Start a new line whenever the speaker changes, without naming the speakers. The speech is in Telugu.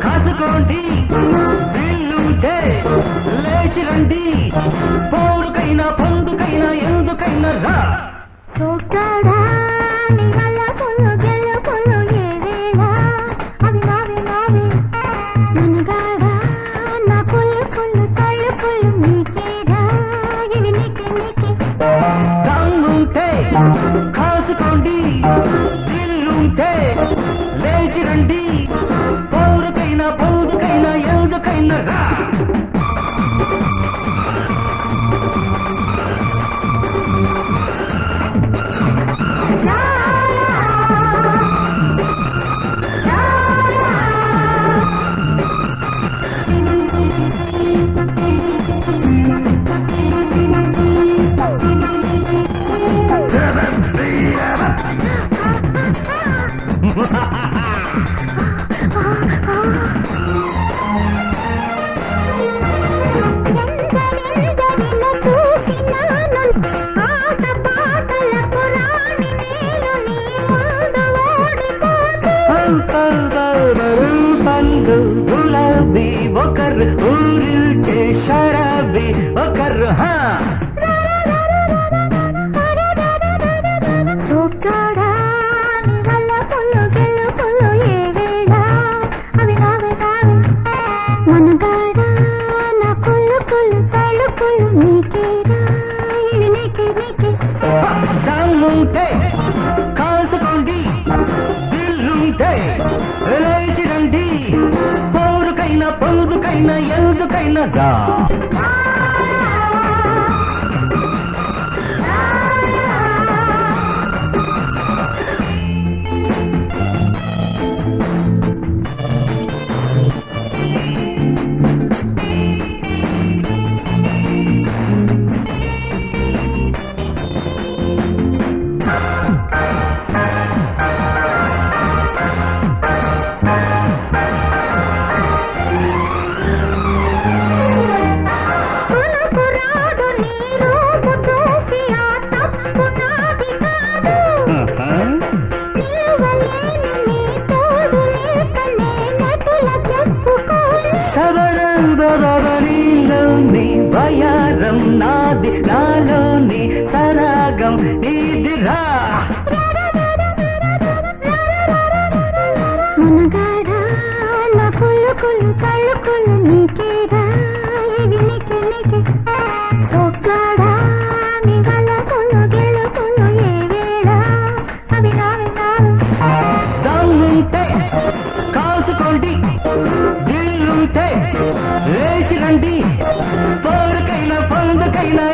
కాసుకోండి వీళ్ళుంటే లేచి రండి పోరుకైనా పొందుకైనా ఎందుకైనా రా
సోకాడా నీ వల్ల పుల్లు గెల్లు పుల్లు ఏవేళ అవి నావే నావే నన్నగాడా నా పుల్లు పుల్లు కళ్ళు పుల్లు నీకేరా ఇవి నీకే నీకే
దమ్ముంటే కాసుకోండి వీళ్ళుంటే లేచి రండి పోరుకైనా పొందుకైనా ఎందుకైనా రా గులాబీ ఒకరు ఊరిల్చే షరాబీ ఒకరు
సోకాడా నీ వల్ల పుల్లు గెల్లు పుల్లు ఏవేళ అవి నావే నావే మనగాడా నా పుల్లు పుల్లు కళ్ళు పుల్లు నీకేరా ఇవి నీకే నీకే
దమ్ముంటే కాసుకోండి వీళ్ళుంటే లేచి రండి పోరుకైనా పొందుకైనా ఎందుకైనా రా వయారం నాది నాలోని సరాగం నీదిరా
మనగాడా నా కుళ్ళు కుళ్ళు కళ్ళు కుళ్ళు నీకేరా ఇవి నీకే నీకే సోకాడా నీ వల్ల కుళ్ళు గెళ్ళు కుళ్ళు ఏవేళ అవి నావే నావే
దమ్ముంటే కాసుకోండి వీళ్ళుంటే లేచి రండి పోరుకైనా పొందుకైనా